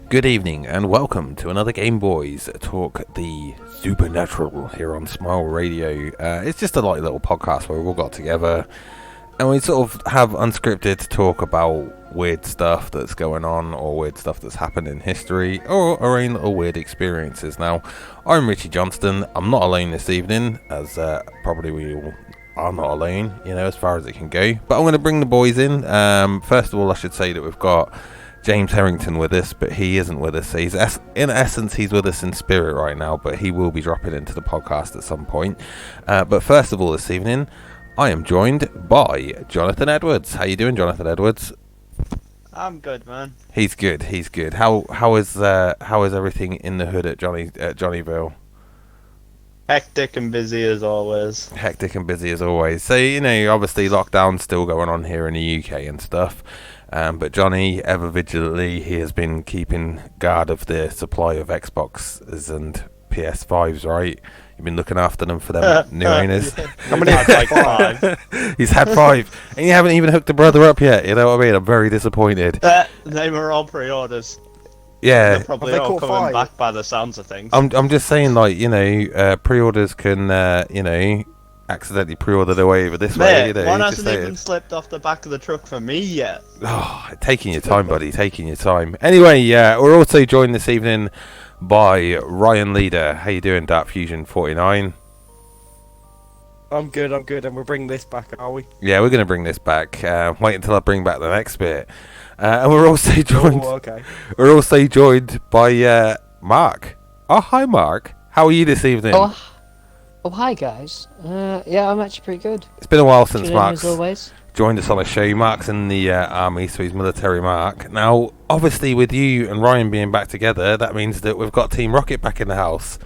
Good evening and welcome to another GameboyZ Talk the Supernatural here on Smile Radio. It's just a light little podcast where we've all got together and we sort of have unscripted talk about weird stuff that's going on or weird stuff that's happened in history or our own little weird experiences. Now, I'm Ritchie Johnston. I'm not alone this evening, as probably we all are not alone, as far as it can go. But I'm going to bring the boys in. First of all, I should say that we've got James Herrington with us, but he isn't with us. In essence, he's with us in spirit right now, but he will be dropping into the podcast at some point. But first of all, this evening, I am joined by Jonathan Edwards. How you doing, Jonathan Edwards? I'm good, man. He's good. How is everything in the hood at Johnnyville? Hectic and busy as always. So, obviously lockdown's still going on here in the UK and stuff. But Johnny, ever vigilantly, he has been keeping guard of the supply of Xboxes and PS5s, right? You've been looking after them for them new owners. How many? Like 5. He's had 5, and you haven't even hooked the brother up yet. You know what I mean? I'm very disappointed. They were all pre-orders. Yeah, they're probably all coming back by the sounds of things. I'm just saying, like, pre-orders can, accidentally pre-order their way over this way. One hasn't even slipped off the back of the truck for me yet. Oh, taking your time, buddy. Taking your time. Anyway, we're also joined this evening by Ryin Leeder. How you doing, Dark Fusion 49? I'm good, and we're bringing this back, are we? Yeah, we're going to bring this back. Wait until I bring back the next bit. And we're also joined. Oh, okay. We're also joined by Mark. Oh, hi, Mark. How are you this evening? Oh, hi guys. Yeah, I'm actually pretty good. It's been a while since Mark's as always. joined us on a show. Mark's in the army, so he's military Mark. Now, obviously, with you and Ryan being back together, that means that we've got Team Rocket back in the house.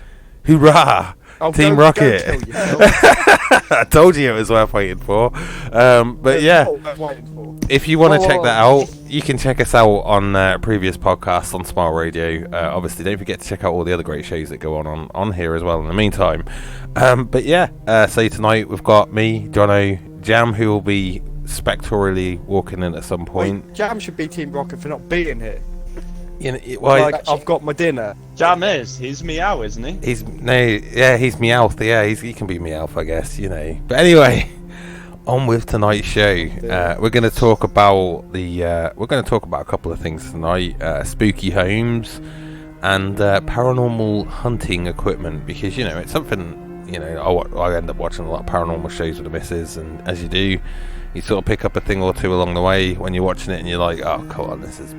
Hoorah! Team Rocket! I told you it was worth waiting for. But yeah, if you want to check that out, you can check us out on previous podcasts on Smile Radio. Obviously, don't forget to check out all the other great shows that go on here as well in the meantime. But yeah, so tonight we've got me, Jono, Jam, who will be spectrally walking in at some point. Wait, Jam should be Team Rocket for not being here. I've got my dinner. Jam he's Meow, isn't he? He's Meowth. Yeah, he can be Meowth, I guess. But anyway, on with tonight's show. We're going to talk about a couple of things tonight: spooky homes and paranormal hunting equipment. Because it's something I end up watching a lot of paranormal shows with the missus, and as you do, you sort of pick up a thing or two along the way when you're watching it, and you're like, oh, come on, this is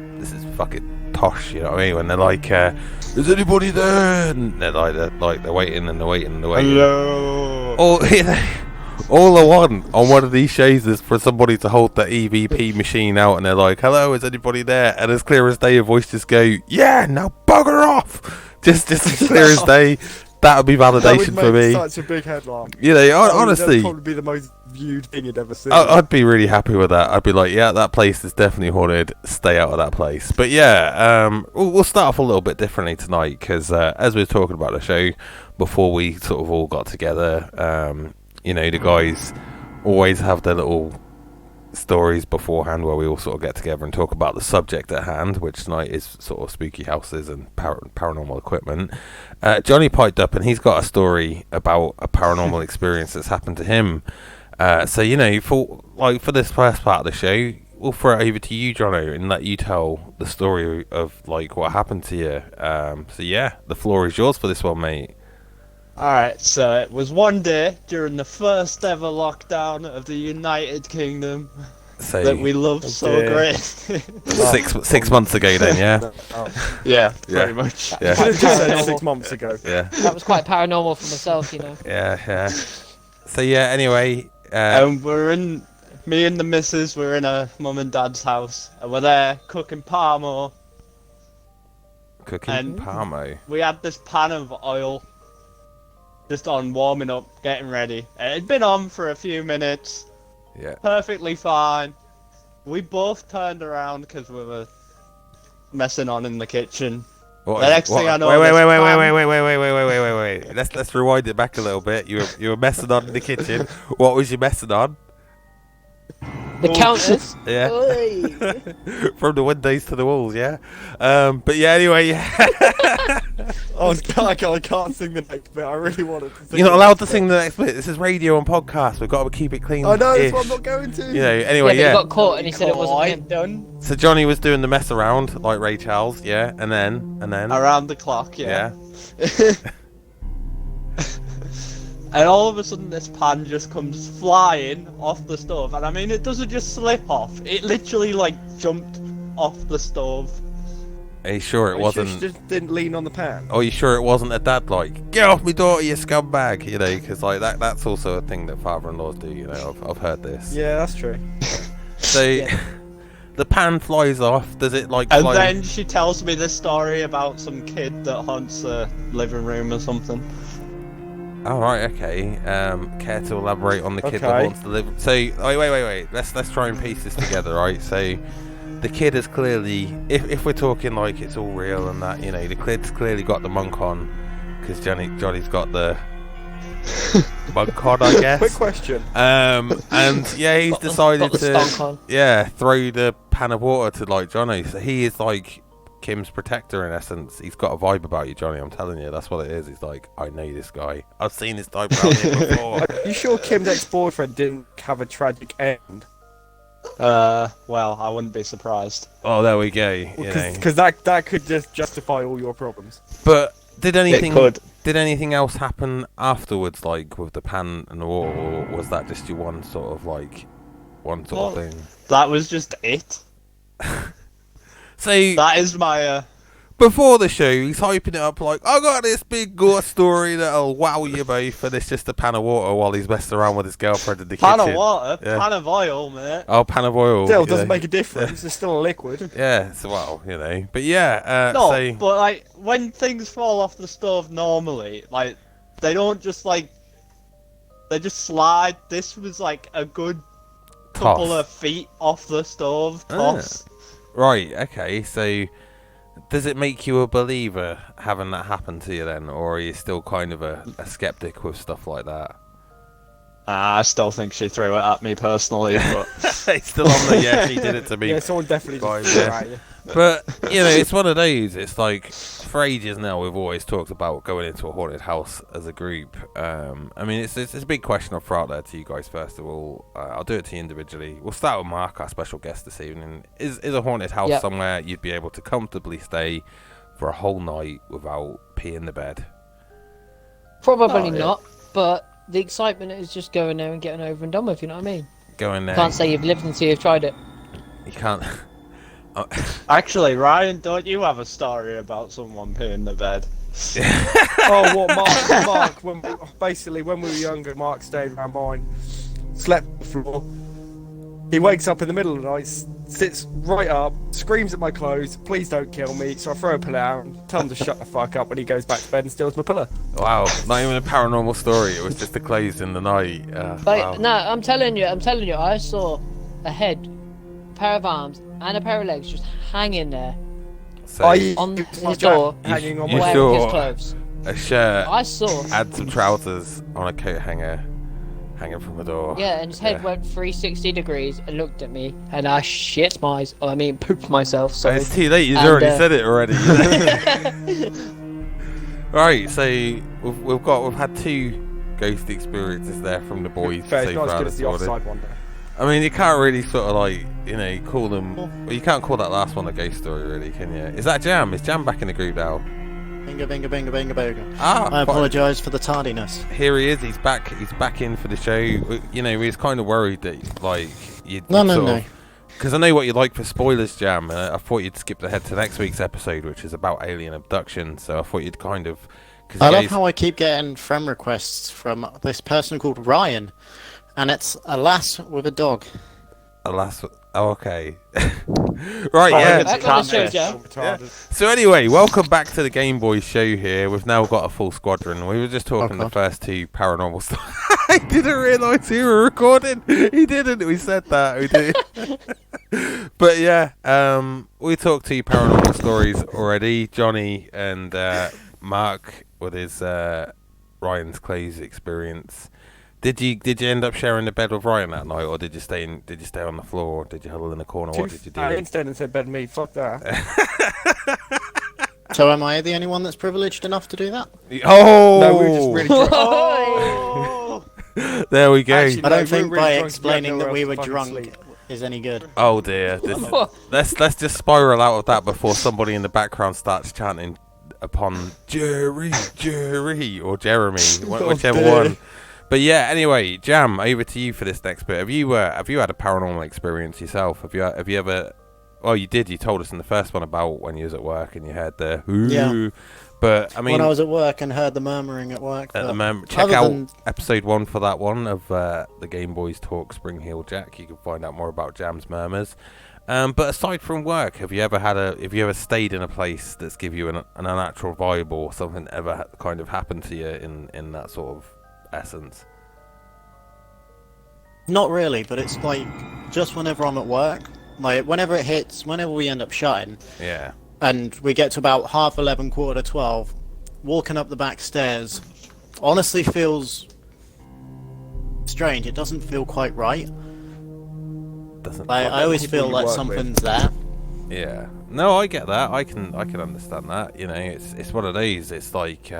fucking tosh, you know what I mean? When they're like, is anybody there? And they're waiting and they're waiting and they're waiting. Hello. All I want on one of these shows is for somebody to hold the EVP machine out and they're like, hello, is anybody there? And as clear as day, a voice just go, yeah, now bugger off. Just as clear as day. That would be validation for me. Such a big headline. Honestly, that'd probably be the most viewed thing you'd ever seen. I'd be really happy with that. I'd be like, yeah, that place is definitely haunted. Stay out of that place. But yeah, we'll start off a little bit differently tonight because as we were talking about the show before we sort of all got together, the guys always have their little stories beforehand where we all sort of get together and talk about the subject at hand, which tonight is sort of spooky houses and paranormal equipment. Johnny piped up and he's got a story about a paranormal experience that's happened to him. For this first part of the show, we'll throw it over to you, Jono, and let you tell the story of what happened to you. So yeah, the floor is yours for this one, mate. Alright, so it was one day during the first ever lockdown of the United Kingdom that we loved great. 6 months ago then, yeah? Yeah, pretty much. Yeah. I just said 6 months ago. Yeah. That was quite paranormal for myself, Yeah. So yeah, anyway. Me and the missus were in a mum and dad's house, and we're there cooking parmo. Parmo? We had this pan of oil just on warming up, getting ready. It'd been on for a few minutes. Yeah. Perfectly fine. We both turned around because we were messing on in the kitchen. The next thing I know, wait. Let's rewind it back a little bit. You were messing on in the kitchen. What was you messing on? The counters. Yeah. From the windows to the walls, yeah. But yeah, anyway, yeah. Oh, I can't sing the next bit. I really wanted to sing. You're not allowed to sing the next bit. This is radio and podcast. We've got to keep it clean. I know, that's why I'm not going to. You know, anyway, He got caught and he said it wasn't him. Done. So Johnny was doing the mess around, like Ray Charles, yeah, and then Around the clock, yeah. And all of a sudden this pan just comes flying off the stove, and I mean it doesn't just slip off, it literally like jumped off the stove. Are you sure it wasn't? Sure she just didn't lean on the pan. Oh, you sure it wasn't a dad like, get off me daughter, you scumbag, you know, because like that's also a thing that father-in-laws do, you know, I've heard this. Yeah, that's true. So the pan flies off, does it like and fly? then she tells me this story about some kid that haunts the living room or something. Oh, right, okay. Care to elaborate on the kid that haunts the living? So, wait. Let's try and piece this together, right? So, the kid is clearly, if we're talking like it's all real and that, you know, the kid's clearly got the monk on, because Johnny's got the monk on, I guess. Quick question. And yeah, he's decided to throw the pan of water to like Johnny. So he is like Kim's protector in essence. He's got a vibe about you, Johnny. I'm telling you, that's what it is. He's like, I know this guy. I've seen this type around here before. Are you sure Kim's ex-boyfriend didn't have a tragic end? Well, I wouldn't be surprised. Oh, there we go. Because that could just justify all your problems. But did anything else happen afterwards, like with the pan and the water, or was that just your one sort of thing? That was just it. So that is my before the show, he's hyping it up like, I got this big ghost story that'll wow you both, and it's just a pan of water while he's messing around with his girlfriend in the kitchen. Pan of water? Yeah. Pan of oil, mate. Oh, pan of oil. Still doesn't make a difference, it's still a liquid. Yeah, so, well, you know. But yeah, but like, when things fall off the stove normally, like, they don't just like, they just slide. This was like a good couple of feet off the stove, toss. Right, okay, so does it make you a believer having that happen to you then, or are you still kind of a skeptic with stuff like that? I still think she threw it at me personally, but it's still on there. Yeah, she did it to me. Yeah, someone definitely threw it at you. But you know, it's one of those. It's like for ages now we've always talked about going into a haunted house as a group. I mean, it's a big question I'll throw out there to you guys first of all. I'll do it to you individually. We'll start with Mark, our special guest this evening. Is a haunted house somewhere you'd be able to comfortably stay for a whole night without peeing the bed? Probably not, but the excitement is just going there and getting over and done with, you know what I mean? Going there. You can't say you've lived until you've tried it. You can't. Actually, Ryan, don't you have a story about someone peeing the bed? Oh, what, Mark, when we were younger, Mark stayed around mine, slept on the floor. He wakes up in the middle of the night, sits right up, screams at my clothes, please don't kill me. So I throw a pillow out and tell him to shut the fuck up, and he goes back to bed and steals my pillow. Wow, not even a paranormal story, it was just the clothes in the night. Wow. No, I'm telling you, I saw a head, a pair of arms, and a pair of legs just hanging there. So on his door, hanging on wearing his clothes. A shirt, I saw. Had some trousers on a coat hanger, hanging from the door. Yeah, and his head went 360 degrees and looked at me, and I pooped myself. So it's too late. You've already said it already. Right, so we've had two ghost experiences there from the boys so far this morning. I mean, you can't really sort of like, you know, call them. Well, you can't call that last one a ghost story, really, can you? Is that Jam? Is Jam back in the group now? Bingo, bingo, bingo, bingo, bingo. I apologise for the tardiness. Here he is. He's back. He's back in for the show. You know, we was kind of worried that like you'd no. Because I know what you like for spoilers, Jam. I thought you'd skip ahead to next week's episode, which is about alien abduction. So I thought you'd kind of. I love how I keep getting friend requests from this person called Ryan, and it's a lass with a dog. A lass. Oh, okay. Right, yeah. So anyway, welcome back to the GameboyZ show here. We've now got a full squadron. We were just talking the first two paranormal stuff. I didn't realise we were recording. He didn't. We said that. We did. But yeah, we talked two paranormal stories already. Johnny and Mark with his Ryan's clothes experience. Did you end up sharing the bed with Ryan that night, or did you stay on the floor, or did you huddle in the corner? What did you do? I didn't stand and bed me. Fuck that. So am I the only one that's privileged enough to do that? Oh! No, we were just really drunk. Oh! There we go. Actually, I no, don't think we were by really drunk, explaining we had that we nowhere were else to fucking drunk sleep. is any good. Oh dear. Let's just spiral out of that before somebody in the background starts chanting upon Jerry, or Jeremy, whichever dear. one. But yeah, anyway, Jam, over to you for this next bit. Have you had a paranormal experience yourself? Have you ever? Well, you did. You told us in the first one about when you was at work and you heard the ooh. Yeah. But I mean, When I was at work and heard the murmuring at work. at the but moment, check other out than- episode 1 for that one of the GameboyZ Talk Spring Heel Jack. You can find out more about Jam's murmurs. But aside from work, have you ever stayed in a place that's give you an unnatural vibe, or something ever kind of happened to you in that sort of essence? Not really, but it's like just whenever I'm at work, like whenever it hits, whenever we end up shutting, Yeah. and we get to about 11:30, 12:15, walking up the back stairs, honestly feels strange. It doesn't feel quite right. Doesn't. Like, I always people feel you like work something's there. Yeah. No, I get that. I can understand that. You know, it's one of these. It's like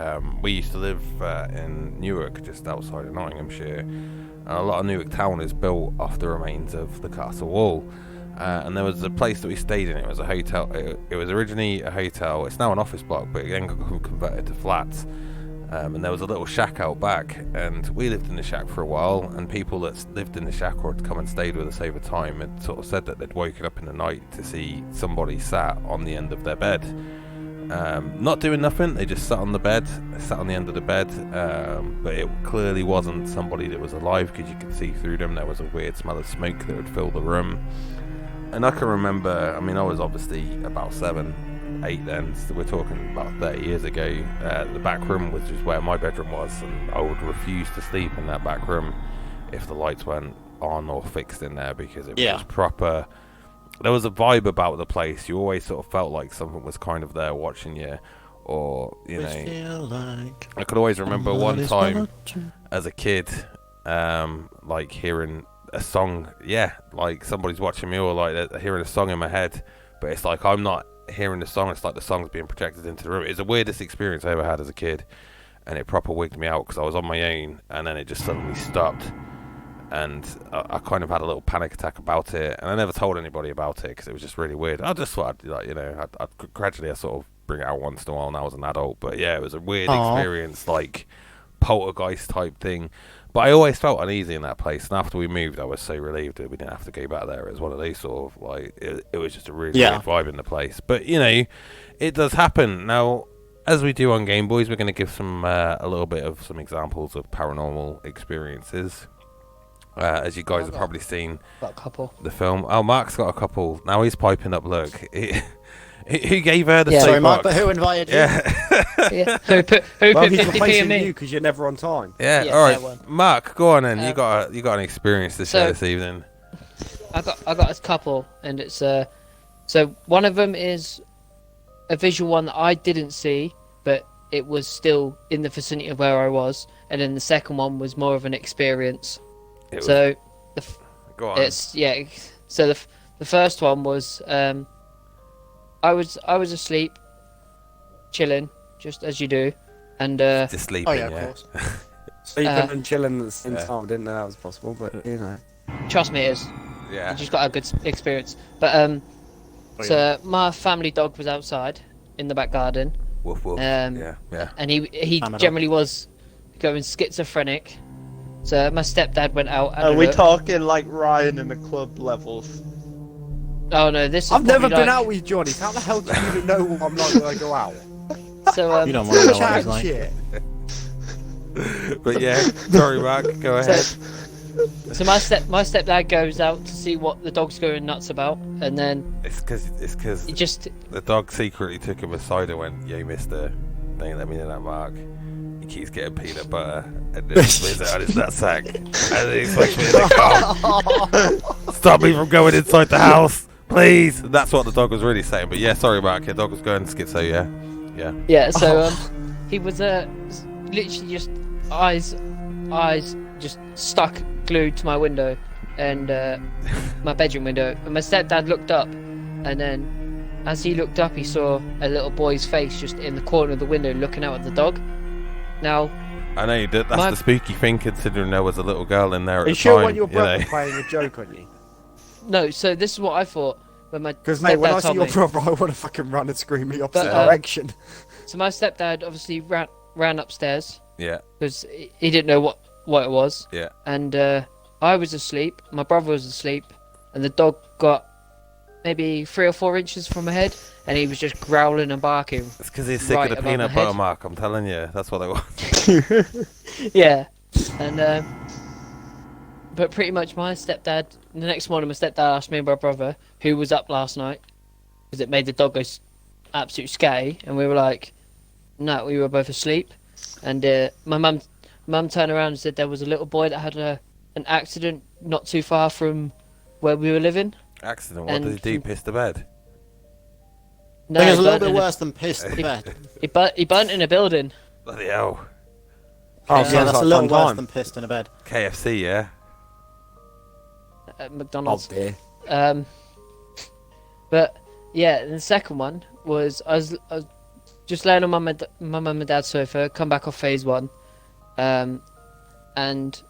we used to live in Newark, just outside of Nottinghamshire, and a lot of Newark town is built off the remains of the castle wall. And there was a place that we stayed in. It was a hotel. It was originally a hotel. It's now an office block, but it then got converted to flats. And there was a little shack out back, and we lived in the shack for a while, and people that lived in the shack or had come and stayed with us over time had sort of said that they'd woken up in the night to see somebody sat on the end of their bed. Not doing nothing, they just sat on the end of the bed, but it clearly wasn't somebody that was alive, because you could see through them. There was a weird smell of smoke that would fill the room. And I can remember, I mean, I was obviously about 7, 8 then, so we're talking about 30 years ago. The back room was just where my bedroom was, and I would refuse to sleep in that back room if the lights weren't on or fixed in there, because it was proper. There was a vibe about the place. You always sort of felt like something was kind of there watching you, or you know. Feel like I could always remember one somebody's time watching. as a kid, like hearing a song, like somebody's watching me, or like hearing a song in my head, but it's like I'm not hearing the song, it's like the song's being projected into the room. It's the weirdest experience I ever had as a kid, and it proper wigged me out, because I was on my own, and then it just suddenly stopped, and I kind of had a little panic attack about it, and I never told anybody about it, because it was just really weird. I just thought, I'd gradually I sort of bring it out once in a while when I was an adult, but yeah, it was a weird experience, like poltergeist type thing. But I always felt uneasy in that place, and after we moved, I was so relieved that we didn't have to go back there. It was one of these sort of, like, it was just a really weird vibe in the place. But, you know, it does happen. Now, as we do on GameboyZ, we're going to give some a little bit of some examples of paranormal experiences. As you guys have probably seen Got a couple. the film. Oh, Mark's got a couple. Now he's piping up, look. Who gave her the Yeah. Sorry, soap Mark, box? but who invited you? Yeah. Yeah. Who put Well, he's 50p in replacing me? you because you're never on time. Yeah, Yeah, all fair right. one. Mark, go on then. You got an experience to share so- this evening. I got a couple, and it's so one of them is a visual one that I didn't see, but it was still in the vicinity of where I was, and then the second one was more of an experience. It was- So go on. it's So the first one was I was asleep, chilling, just as you do, and Just sleeping, Oh yeah, of course. Sleeping and chilling at the same Yeah. time. Didn't know that was possible, but you know. trust me, it is. Yeah. You just got a good experience. But so my family dog was outside in the back garden. Woof woof. Um, yeah. And he Family dog. generally was going schizophrenic. So my stepdad went out. And Are we looked. talking like Ryan in the club levels? Oh no, this is I've never probably been like- out with Johnny. How the hell do you even know what I'm like when I go out? So You don't want to know what Chat it's like. shit. But yeah, sorry, Mark. Go ahead. So my stepdad goes out to see what the dog's going nuts about, and then It's because he just the dog secretly took him aside and went, "Yo, Mister, don't let me know that, Mark. He keeps getting peanut butter and then spits it out his nutsack, and then he swipes me in the car. Stop me from going inside the house, please." And that's what the dog was really saying. But yeah, sorry, Mark. Your dog was going schizo. Yeah. yeah. So he was literally just eyes just stuck glued to my window and my bedroom window. And my stepdad looked up, and then as he looked up, he saw a little boy's face just in the corner of the window looking out at the dog. Now, I know that's the spooky thing, considering there was a little girl in there at Are you the sure time. when your brother know. playing a joke on you? no, so this is what I thought when my Because mate, when stepdad I see told your me. brother, I want to fucking run and scream the opposite But, direction. So my stepdad obviously ran upstairs Yeah, because he didn't know what it was. yeah. And I was asleep, my brother was asleep, and the dog got maybe 3 or 4 inches from my head, and he was just growling and barking. It's because he's sick Right of the above my peanut butter head. mark. I'm telling you, that's what I want. Yeah, and but pretty much my stepdad. The next morning, my stepdad asked me and my brother who was up last night because it made the dog go absolute scatty, and we were like, no, we were both asleep. And my mum turned around and said there was a little boy that had an accident not too far from where we were living. Accident. What And did he do? Piss the bed? No, I think it's a he little burnt bit in a- worse than piss the bed. He burnt in a building. Bloody hell. Oh, Yeah, sounds that's like a little fun worse time. than pissed in a bed. KFC, yeah. At Oh McDonald's. dear. But yeah, and the second one was I was just laying on my mum and dad's sofa, come back off phase 1, and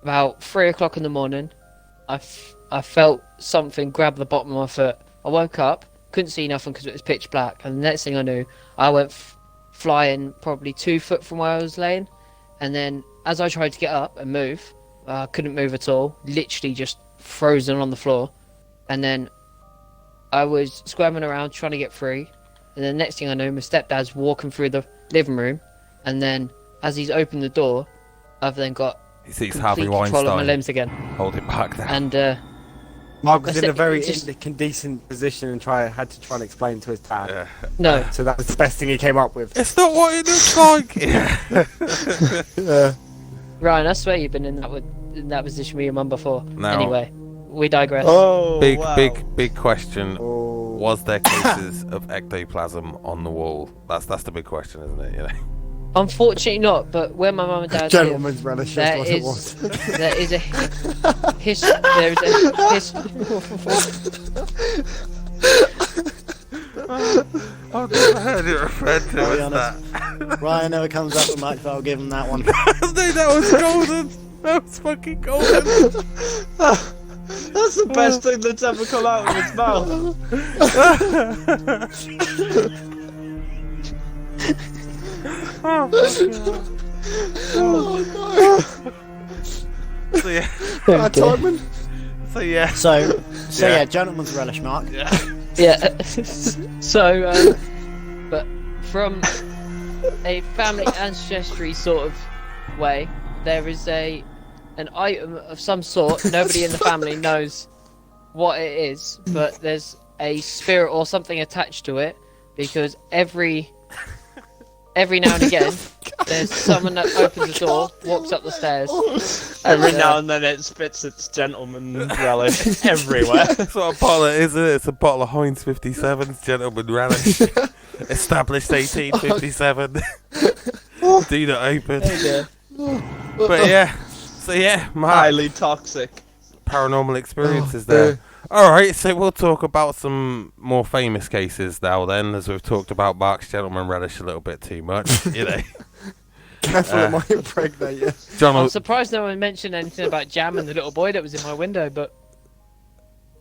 about 3 o'clock in the morning, I felt something grab the bottom of my foot. I woke up, couldn't see nothing because it was pitch black, and the next thing I knew, I went flying probably 2 foot from where I was laying, and then as I tried to get up and move, I couldn't move at all, literally just frozen on the floor, and then I was squirming around trying to get free, and then next thing I know, my stepdad's walking through the living room, and then as he's opened the door, I've then got He sees Harvey complete control of my Weinstein. limbs again, Hold it back down. and Mark was That's in a it, very it's just- indecent position and had to try and explain to his dad. Yeah. no, So that was the best thing he came up with. It's not what it looks like. Yeah. Ryan, I swear you've been in that position with your mum before. No. Anyway, we digress. Oh, Big, wow. big question. Oh. Was there cases of ectoplasm on the wall? That's the big question, isn't it? You know. Unfortunately not, but where my mum and dad live, Gentleman's relish, there that's what it is was. there is a there is a I've never heard it referred to I'll be as honest. that. Ryan never comes up with much, but I'll give him that one. Dude, that was golden. That was fucking golden. That's the best thing that's ever come out of his mouth. So yeah. Timon? So yeah. So Yeah. yeah, gentleman's relish, Mark. yeah. So, but from a family ancestry sort of way, there is an item of some sort. Nobody in the family knows what it is, but there's a spirit or something attached to it because every now and again there's someone that opens the door, walks up the stairs. Every now and then it spits its gentleman relish everywhere. That's what a bottle is, isn't it? It's a bottle of Heinz 57's Gentleman Relish. Established 1857. Do not open. But yeah. So yeah, Mark. Highly toxic. Paranormal experiences there. Alright, so we'll talk about some more famous cases now then, as we've talked about Mark's Gentleman Relish a little bit too much, you know. Careful, it might impregnate you. John, I'm surprised no one mentioned anything about Jam and the little boy that was in my window, but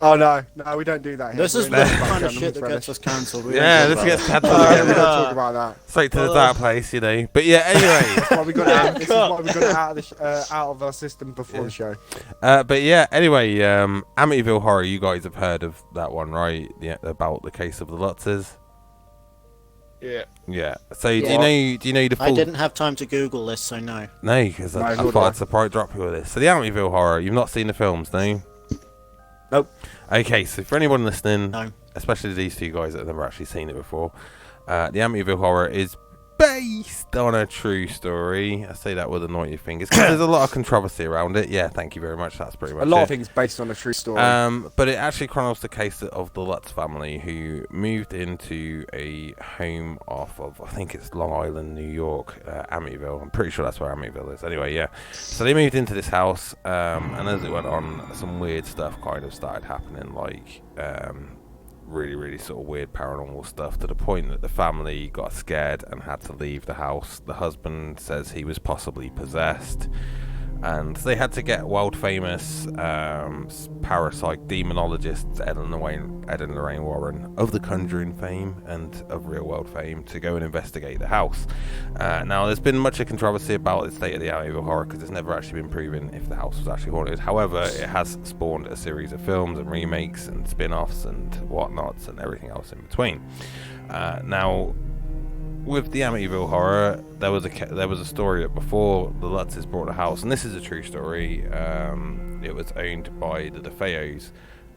Oh no, we don't do that here. This is We the don't talk kind of about shit that gentleman's gets us cancelled. We yeah, don't this talk gets about cancelled relish. again. We don't talk about that. Straight to the dark place, you know. But yeah, anyway. That's why we got it out. This is why we got it out of out of our system before the show. But yeah, anyway, Amityville Horror, you guys have heard of that one, right? Yeah, about the case of the Lutzes. Yeah. Yeah. So Yeah. do you know the full? I didn't have time to Google this, so no. No, because No, I nor thought did I'd surprise drop you with this. So the Amityville Horror, you've not seen the films, no? Nope. Okay, so for anyone listening, No. especially these two guys that have never actually seen it before, the Amityville Horror is based on a true story. I say that with anointed fingers because there's a lot of controversy around it. Yeah, thank you very much. That's pretty much A lot it. of things based on a true story. But it actually chronicles the case of the Lutz family who moved into a home off of, I think it's Long Island, New York, Amityville. I'm pretty sure that's where Amityville is. Anyway, yeah. So they moved into this house, and as it went on, some weird stuff kind of started happening, like really, really sort of weird paranormal stuff, to the point that the family got scared and had to leave the house. The husband says he was possibly possessed, and they had to get world famous parapsych demonologist Ed and Lorraine Warren of The Conjuring fame and of real world fame to go and investigate the house. Now there's been much of controversy about the state of the Amityville horror because it's never actually been proven if the house was actually haunted. However, it has spawned a series of films and remakes and spin-offs and whatnots and everything else in between. Now with the Amityville horror, there was a story that before the Lutzes bought the house, and this is a true story. It was owned by the DeFeos,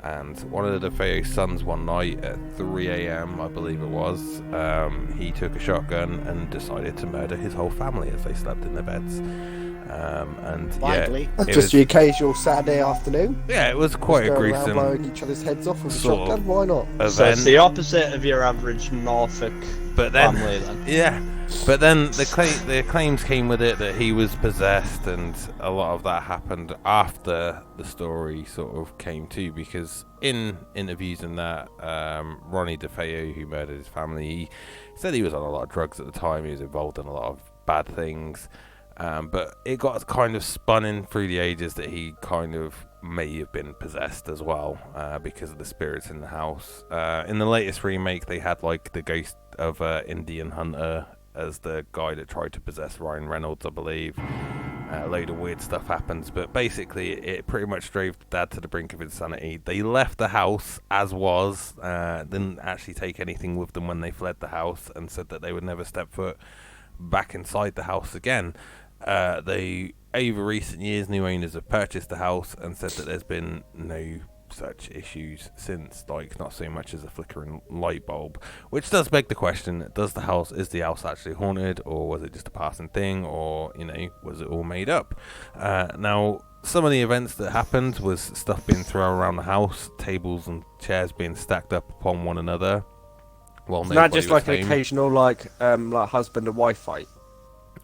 and one of the DeFeo's sons one night at 3 a.m. I believe it was, he took a shotgun and decided to murder his whole family as they slept in their beds. And Likely. yeah, Just the occasional Saturday afternoon. yeah, it was quite a Just go around gruesome blowing each other's heads off with a sort of shotgun. Why not? event. So it's the opposite of your average Norfolk But then, family, then. yeah, but then the claims came with it that he was possessed, and a lot of that happened after the story sort of came to, because in interviews and that, Ronnie DeFeo, who murdered his family, he said he was on a lot of drugs at the time. He was involved in a lot of bad things, but it got kind of spun in through the ages that he kind of may have been possessed as well, because of the spirits in the house. In the latest remake, they had like the ghost of Indian Hunter as the guy that tried to possess Ryan Reynolds, I believe. A load of weird stuff happens, but basically it pretty much drove Dad to the brink of insanity. They left the house as was, didn't actually take anything with them when they fled the house, and said that they would never step foot back inside the house again. They, over recent years, new owners have purchased the house and said that there's been no such issues since, like not so much as a flickering light bulb, which does beg the question: is the house actually haunted, or was it just a passing thing, or was it all made up? Now, some of the events that happened was stuff being thrown around the house, tables and chairs being stacked up upon one another. Well, Not just like an occasional like husband and wife fight.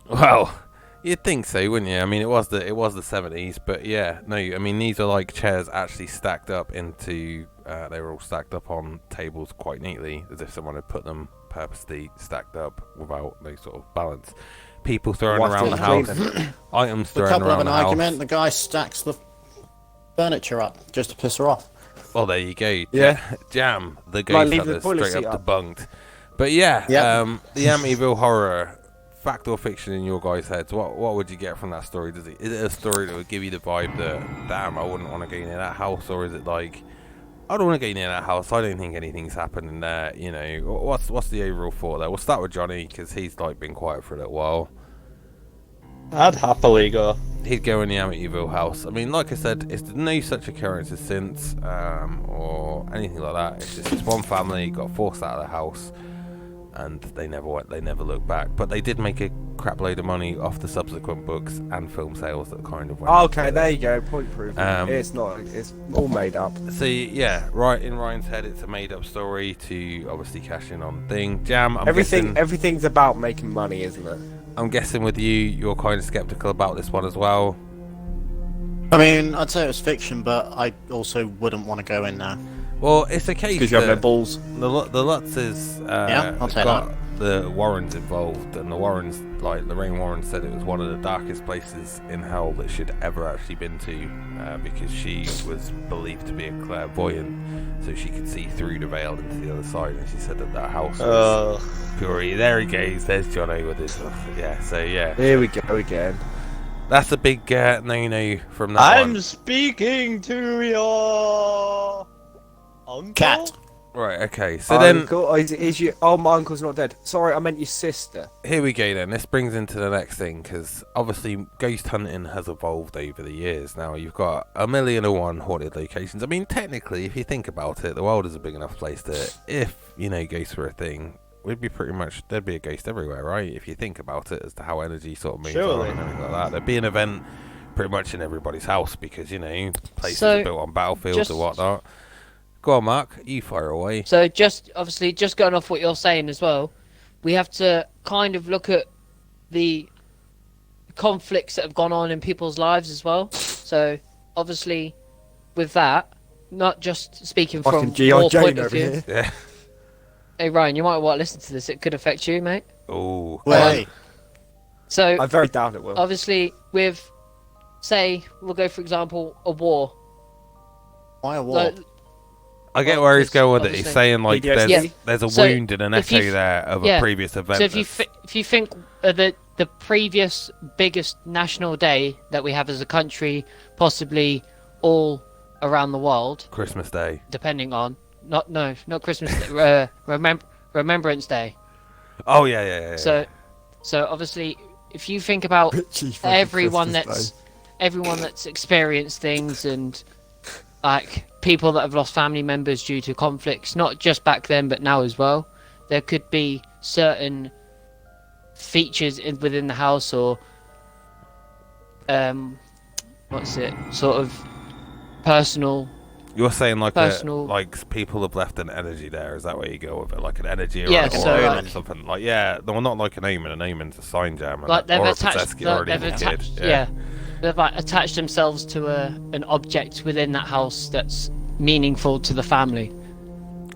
Well, you'd think so, wouldn't you? I mean, it was the 70s, but yeah, no. I mean, these are like chairs actually stacked up into. They were all stacked up on tables quite neatly, as if someone had put them purposely stacked up without no sort of balance. People throwing around the house, items The thrown couple of around an the house. argument, the guy stacks the furniture up just to piss her off. Well, there you go. Yeah. Jam, the Like, ghost leave the hunters, toilet straight seat up up. debunked. But yeah, Yep. the Amityville horror. Fact or fiction in your guys' heads? What would you get from that story? Is it a story that would give you the vibe that, damn, I wouldn't want to go near that house, or is it like, I don't want to go near that house, I don't think anything's happening there? What's the overall thought there? We'll start with Johnny, because he's like been quiet for a little while. I'd happily go. He'd go in the Amityville house. I mean, like I said, it's no such occurrences since, or anything like that. It's just this one family got forced out of the house, and they never looked back. But they did make a crap load of money off the subsequent books and film sales that kind of went. Okay, there you go. Point proven. It's not. It's all made up. So yeah, right in Ryan's head, it's a made-up story to obviously cash in on thing. Jam, Everything's about making money, isn't it? I'm guessing with you, you're kind of skeptical about this one as well. I mean, I'd say it was fiction, but I also wouldn't want to go in there. Well, it's a case Because you have no that balls. the Lutzes I'll take got the Warrens involved, and the Warrens, like Lorraine Warren said, it was one of the darkest places in hell that she'd ever actually been to, because she was believed to be a clairvoyant, so she could see through the veil into the other side, and she said that house was pure. There he goes, there's Johnny with his yeah. So yeah, Here we go again. that's a big no from that I'm one. speaking to your uncle. Cat. Right, okay, so then Uncle, is your? Oh, my uncle's not dead. Sorry, I meant your sister. here we go then. This brings into the next thing, because obviously ghost hunting has evolved over the years. Now you've got 1,000,001 haunted locations. I mean, technically, if you think about it, the world is a big enough place that if, ghosts were a thing, we'd be pretty much, there'd be a ghost everywhere, right? If you think about it as to how energy sort of moves Surely. on and everything like that. There'd be an event pretty much in everybody's house because, places So, are built on battlefields just- or whatnot. Go on, Mark, you fire away. So just going off what you're saying as well, we have to kind of look at the conflicts that have gone on in people's lives as well. So obviously, with that, not just speaking Fucking from G.I. your Jane point of over view. here. Yeah. Hey Ryan, you might want to listen to this. It could affect you, mate. Oh. Well, hey, So I very doubt it will. obviously, with say we'll go for example a war. why a war? Like, I get Well, where he's it's going with it. He's obviously- saying like PTSD. Yeah. there's a So, wound and an if you echo f- there of yeah. a previous event. So if you think the previous biggest national day that we have as a country, possibly all around the world, Christmas Day. depending on not Christmas, Remembrance Day. Oh yeah. So obviously, if you think about Ritchie fucking everyone Christmas that's experienced things and like people that have lost family members due to conflicts, not just back then but now as well, there could be certain features within the house or sort of personal. You're saying like Personal- like people have left an energy there. Is that where you go with it? Like an energy Yeah, around so, or like- something like no, not like an omen. An omen's a sign jam. Like they've or a attached, possessed kid already they've in the kid. attached, yeah, they've like attached themselves to an object within that house that's meaningful to the family.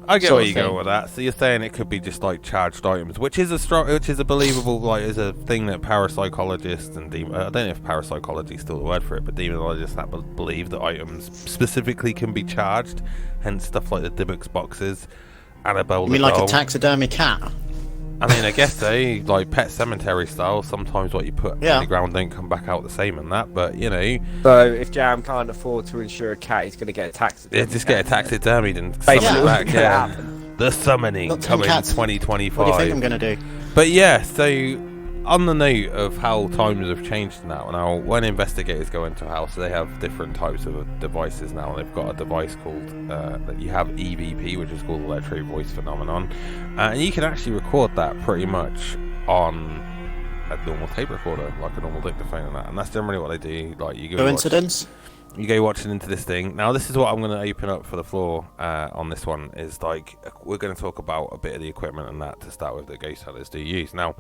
I get sort where of you go thing. with that. So you're saying it could be just like charged items, which is a believable, like, is a thing that parapsychologists and I don't know if parapsychology is still the word for it, but demonologists that believe that items specifically can be charged, hence stuff like the Dybbuk's boxes, Annabelle You the mean like a doll. taxidermy cat? I mean, I guess so, like Pet Cemetery style. Sometimes what you put Yeah. in the ground don't come back out the same and that, but So if Jam can't afford to insure a cat, he's going to get a taxi. they just get a taxidermied and summon Basically, it what's back. gonna Yeah. happen. The Summoning Got 10 coming cats. 2025. What do you think I'm gonna do? But yeah, so on the note of how times have changed now, when investigators go into a house, they have different types of devices now. They've got a device called, that you have EVP, which is called Electro Voice Phenomenon, and you can actually record that pretty much on a normal tape recorder, like a normal dictaphone and that. And that's generally what they do. Like you go Coincidence? you go watching into this thing. Now, this is what I'm going to open up for the floor on this one. Is like we're going to talk about a bit of the equipment and that to start with that ghost hunters do use. Now,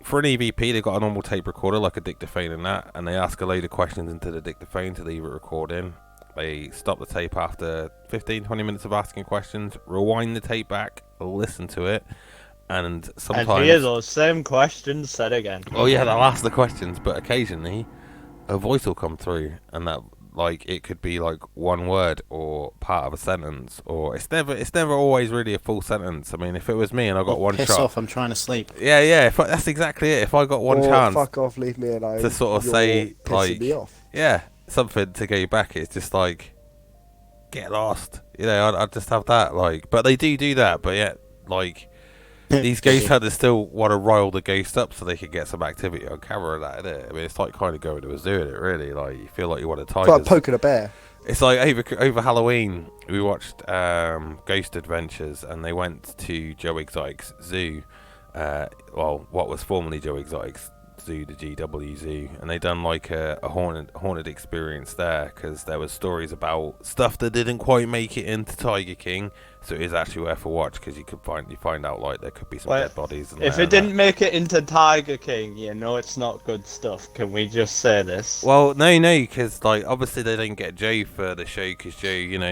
for an EVP, they've got a normal tape recorder like a dictaphone and that, and they ask a load of questions into the dictaphone to leave it recording. They stop the tape after 15-20 minutes of asking questions, rewind the tape back, listen to it, and sometimes... And hear those same questions said again. Oh yeah, they'll ask the questions, but occasionally a voice will come through, and that, like, it could be like one word or part of a sentence, or it's never always really a full sentence. I mean, if it was me and I got one Piss shot, off, I'm trying to sleep. yeah, that's exactly it. If I got one Or chance fuck off, leave me alone. to sort of You're say, pissing like, me off. yeah, something to go back, it's just like, get lost. I'd just have that, like, but they do that, but yet, like, these ghost hunters still want to rile the ghost up so they can get some activity on camera. That, isn't it? I mean, it's like kind of going to a zoo, isn't it? Really, like you feel like you want to It's tigers. like poking a bear. It's like over Halloween, we watched Ghost Adventures, and they went to Joe Exotic's zoo. Well, what was formerly Joe Exotic's zoo, the GW Zoo, and they done like a haunted experience there because there was stories about stuff that didn't quite make it into Tiger King. So it is actually worth a watch because you find out like there could be some Well, dead bodies. In If there it didn't make it into Tiger King, you know it's not good stuff. Can we just say this? Well, no, because like obviously they didn't get Joe for the show because Joe,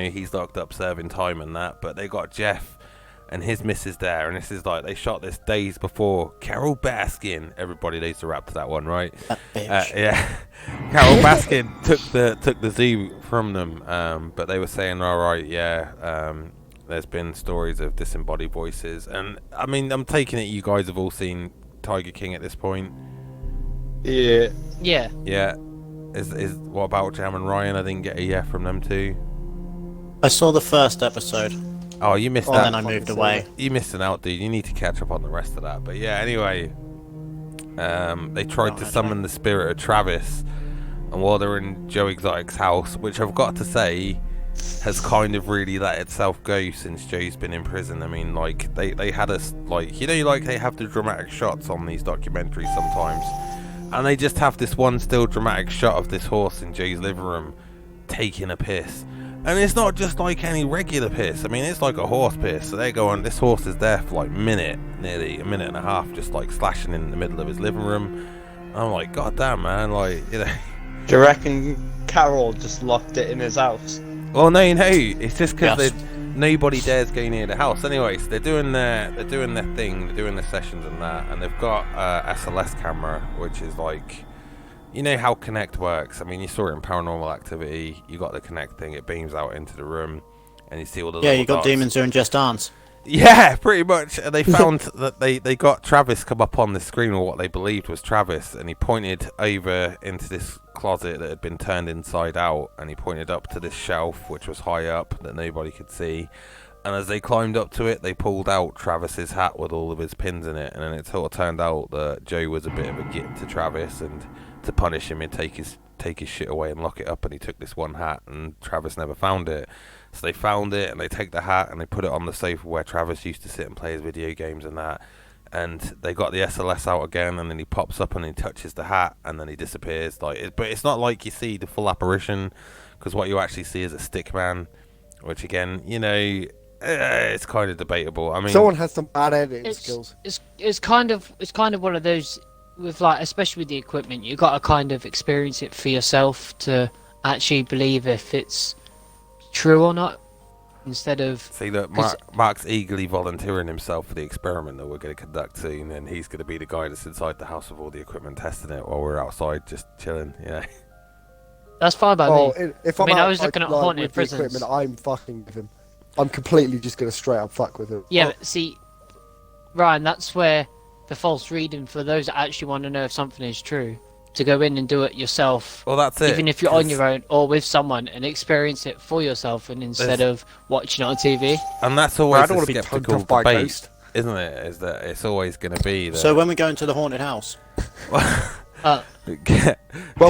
he's locked up serving time and that. But they got Jeff and his missus there, and this is like they shot this days before. Carol Baskin, everybody needs to rap to that one, right? That bitch. Yeah, Carol Baskin took the zoo from them, but they were saying, all right, yeah. There's been stories of disembodied voices, and I mean, I'm taking it you guys have all seen Tiger King at this point. Yeah. Yeah. Yeah. Is what about Jam and Ryan? I didn't get a yeah from them too. I saw the first episode, Oh, you missed and that. then I moved away. You missed an out, dude. You need to catch up on the rest of that. But yeah, anyway, they tried to summon the spirit of Travis, and while they're in Joe Exotic's house, which I've got to say, has kind of really let itself go since Joe's been in prison. I mean, like, they had us, like, you know, like they have the dramatic shots on these documentaries sometimes, and they just have this one still dramatic shot of this horse in Joe's living room taking a piss. And it's not just like any regular piss. I mean, it's like a horse piss. So they're going, this horse is there for like nearly a minute and a half, just like slashing in the middle of his living room. And I'm like, God damn, man, like, you know. Do you reckon Carol just locked it in his house? Well, no, it's just because nobody dares go near the house. Anyways, they're doing their thing, they're doing their sessions and that, and they've got SLS camera, which is like, you know how Kinect works. I mean, you saw it in Paranormal Activity. You got the Kinect thing; it beams out into the room, and you see all the Yeah, little you got dots. demons doing just dance. Yeah, pretty much. And they found that they got Travis come up on the screen, or what they believed was Travis, and he pointed over into this closet that had been turned inside out, and he pointed up to this shelf, which was high up, that nobody could see. And as they climbed up to it, they pulled out Travis's hat with all of his pins in it, and then it sort of turned out that Joe was a bit of a git to Travis, and to punish him, he'd take his shit away and lock it up, and he took this one hat, and Travis never found it. So they found it, and they take the hat, and they put it on the sofa where Travis used to sit and play his video games and that. And they got the SLS out again, and then he pops up and he touches the hat, and then he disappears. But it's not like you see the full apparition, because what you actually see is a stick man, which again, you know, it's kind of debatable. I mean, Someone has some bad editing skills. It's kind of one of those with, like, especially with the equipment, you got to kind of experience it for yourself to actually believe if it's true or not. Instead of see, look, Mark's eagerly volunteering himself for the experiment that we're going to conduct soon, and he's going to be the guy that's inside the house with all the equipment testing it while we're outside just chilling. Yeah, that's fine by me. If I mean, I'm I was looking at haunted with the prisons. equipment, I'm fucking with him. I'm completely just going to straight up fuck with him. Yeah, but see, Ryan, that's where the false reading for those that actually want to know if something is true, to go in and do it yourself. well, that's it. Even if you're on your own or with someone, and experience it for yourself, and instead of watching it on TV. And that's always I don't the want to be tugged skeptical off by a debate, ghost. isn't it? Is that it's always going to be that. So when we go into the haunted house, Well,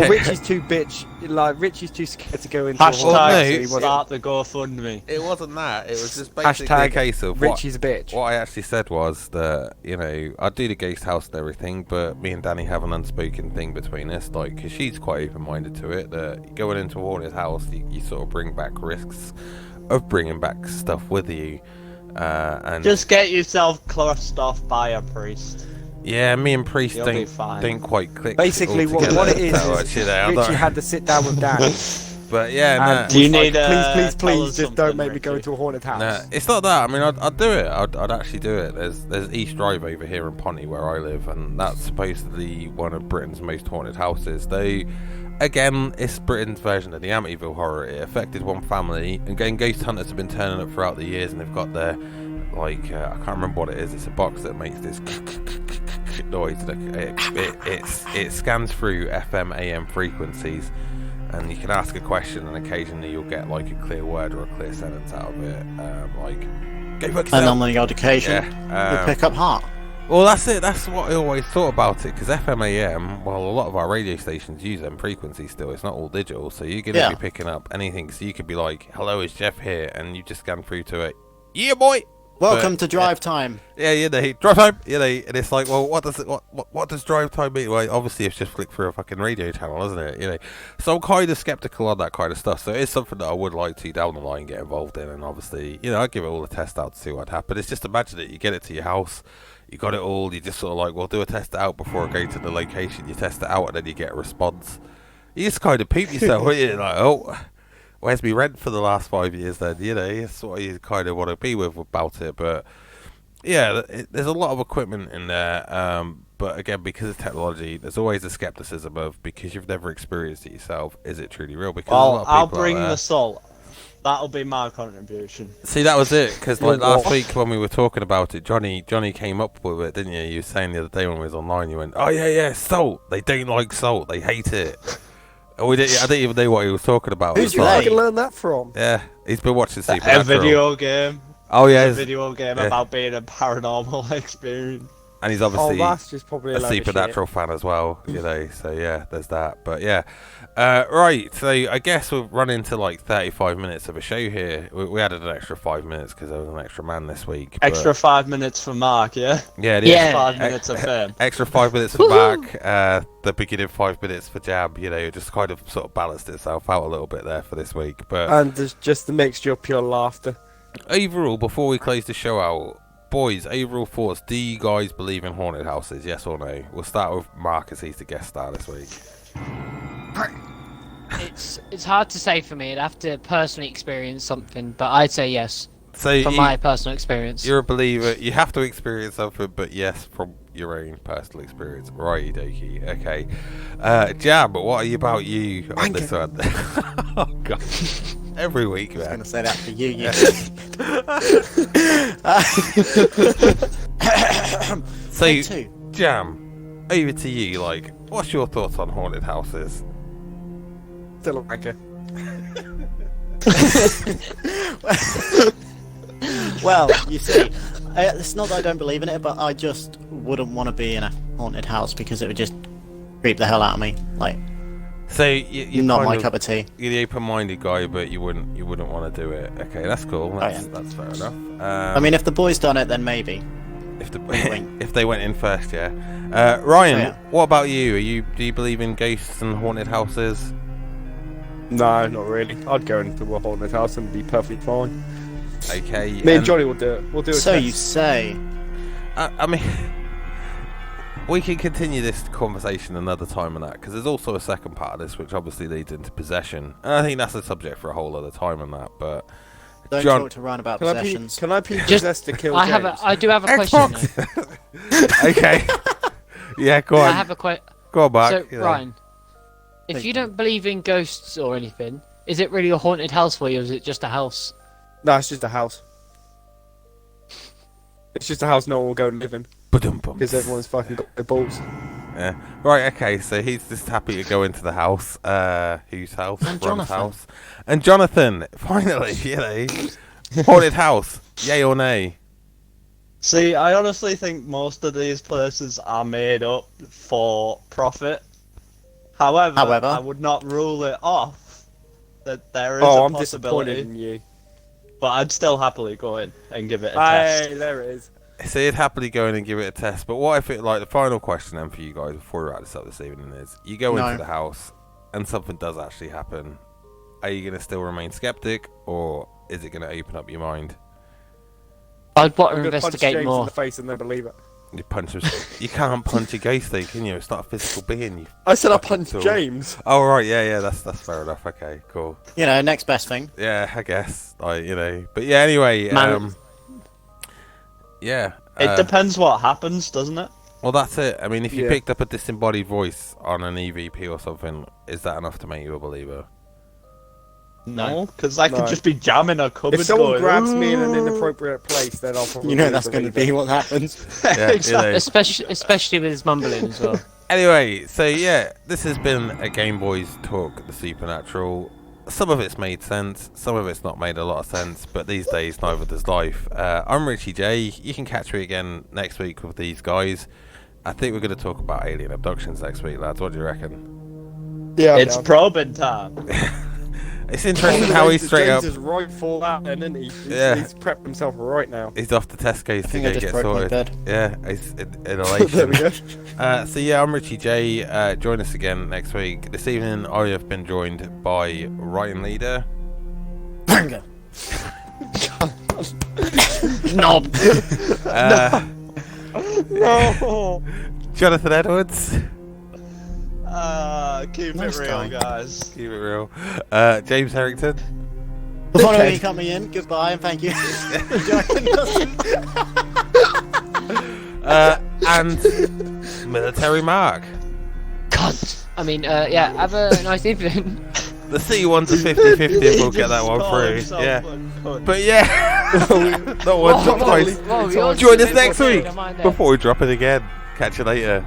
Richie's too bitch. Like, Richie's too scared to go into a haunted house, so he Hashtag wasn't- start the GoFundMe. it wasn't that. It was just basically a Hashtag case of Richie's a bitch. What I actually said was that, you know, I'd do the ghost house and everything, but me and Danny have an unspoken thing between us, like, because she's quite open-minded to it, that going into a haunted house, you sort of bring back risks of bringing back stuff with you. And Just get yourself closed off by a priest. yeah, me and Priest You'll be fine. don't quite click. Basically, all what together it is, that much, you know, I Richie don't- had to sit down with Dan. But yeah, and no. Do you was need, like, tell please, us just don't something, make me go Richie? into a haunted house. No, it's not that. I mean, I'd do it. I'd actually do it. There's East Drive over here in Ponty where I live, and that's supposedly one of Britain's most haunted houses. Though, again, it's Britain's version of the Amityville horror. It affected one family, and again, ghost hunters have been turning up throughout the years, and they've got their, like, I can't remember what it is. It's a box that makes this noise. It scans through FM, AM frequencies, and you can ask a question, and occasionally you'll get like a clear word or a clear sentence out of it, like "Go fuck and yourself." on the odd occasion, Yeah, you pick up heart. well, that's it. That's what I always thought about it, because FM, AM, well, a lot of our radio stations use them frequencies still. It's not all digital, so you're gonna Yeah. be picking up anything. So you could be like, "Hello, is Jeff here?" and you just scan through to it. Yeah, boy. Welcome But- to drive time. Yeah, you know, drive time. You know, and it's like, well, what does drive time mean? Well, obviously, it's just flick through a fucking radio channel, isn't it? You know, so I'm kind of skeptical on that kind of stuff. So it's something that I would like to down the line get involved in, and obviously, you know, I'd give it all a test out to see what happened. It's just imagine it. You get it to your house, you got it all. You just sort of like, well, do a test it out before I go to the location. You test it out, and then you get a response. You just kind of poop yourself, aren't you? Like, oh. Where's me rent for the last 5 years then? You know, that's what you kind of want to be with about it. But yeah, there's a lot of equipment in there. But again, because of technology, there's always the skepticism of, because you've never experienced it yourself, is it truly real? Because a lot Well, of I'll people out bring there- the salt. That'll be my contribution. See, that was it. Because like Well, last week when we were talking about it, Johnny came up with it, didn't you? You were saying the other day when we was online, you went, "Oh yeah, salt. They don't like salt. They hate it." And I didn't even know what he was talking about. Who's It was I like- can learn that from. Yeah, he's been watching A Supernatural. video game. Oh yeah, A it's- video game yeah. about being a paranormal experience. And he's Oh, obviously that's just probably a load of shit. Supernatural fan as well, you know. So yeah, there's that. But yeah, right. So I guess we'll run into like 35 minutes of a show here. We added an extra 5 minutes because there was an extra man this week. But Extra 5 minutes for Mark, yeah? yeah, it is. Yeah. 5 minutes of fame. Extra 5 minutes for Mark. The beginning 5 minutes for Jab. You know, it just kind of sort of balanced itself out a little bit there for this week. But And there's just a mixture of pure laughter. overall, before we close the show out, boys, overall thoughts, do you guys believe in haunted houses, yes or no? We'll start with Mark as he's the guest star this week. It's hard to say for me. I'd have to personally experience something, but I'd say yes So from my personal experience. you're a believer, you have to experience something, but yes, from your own personal experience. Righty dokie, okay. Jab, what are you about you on this one? Oh god. Every week, I was man. going to say that for you. So, Take two. Jam, over to you, like, what's your thoughts on haunted houses? Still a wanker. Well, you see, it's not that I don't believe in it, but I just wouldn't want to be in a haunted house because it would just creep the hell out of me. Like, So, you're not kind my of- cup of tea. You're the open-minded guy, but you wouldn't want to do it. Okay, that's cool. That's fair enough. I mean, if the boys done it, then maybe. if the wink. if they went in first, yeah. Ryan, Oh, yeah. what about you? Do you believe in ghosts and haunted houses? No, not really. I'd go into a haunted house and be perfectly fine. Okay. Me and Johnny will do it. We'll do it. So you say. I mean, we can continue this conversation another time on that, because there's also a second part of this, which obviously leads into possession. And I think that's a subject for a whole other time on that. But Don't John- talk to Ryan about Can possessions. I be possessed to kill I James? do have a question. Xbox. Though. Okay. Yeah, go on. I have a question. Go on, Mark. So you know. Ryan, if you don't believe in ghosts or anything, is it really a haunted house for you, or is it just a house? No, it's just a house. It's just a house no one will go and live in Ba-dum-bum. because everyone's fucking got their balls. Yeah. Right, okay, so he's just happy to go into the house. Whose house? And Ron's Jonathan. house. And Jonathan, finally, you know. Haunted house, yay or nay? See, I honestly think most of these places are made up for profit. However, I would not rule it off that there is a I'm possibility. disappointed in you. But I'd still happily go in and give it a test. Hey, there it is. So you'd happily go in and give it a test, but what if it, like, the final question then for you guys before we wrap this up this evening is, you go No. into the house and something does actually happen, are you going to still remain skeptic, or is it going to open up your mind? I'd want I'm to gonna punch investigate James in more. the face and then believe it. You punch him. You can't punch a ghost though, can you? It's not a physical being. You I said I fucking punched tool. James. Oh right, yeah, that's fair enough. Okay, cool. You know, next best thing. Yeah, I guess. Like, you know, but yeah. Anyway, Man. yeah. It depends what happens, doesn't it? Well, that's it. I mean, if you Yeah. picked up a disembodied voice on an EVP or something, is that enough to make you a believer? No, because I No. could just be jamming a cupboard If someone going, grabs me in an "Ooh." inappropriate place, then I'll probably You know that's going to believe be it. what happens. Yeah, you know. Especially with his mumbling as well. Anyway, so yeah, this has been a GameboyZ talk, the supernatural. Some of it's made sense, some of it's not made a lot of sense, but these days neither does life. I'm Ritchie J. You can catch me again next week with these guys. I think we're going to talk about alien abductions next week, lads. What do you reckon? Yeah, I'm It's down. probing time. It's interesting how he's straight up. James is right for that, then, isn't he? Yeah. He's prepped himself right now. He's off to Tesco's to think go I just get broke my sorted. bed. Yeah, he's in There elation. we go. So yeah, I'm Ritchie J. Join us again next week. This evening I have been joined by Ryin Leeder, Banger. Knob. No. Jonathan Edwards. Keep Nice it real, guy. guys. Keep it real. James Herrington. The following you coming in. Goodbye and thank you. And Military Mark. God. I mean, yeah. Have a nice evening. The C one's a 50-50 and we'll get that one through. Yeah. But yeah. Not once or twice. Whoa, yours Join is a us bit next more week than mine there. before we drop it again. Catch you later.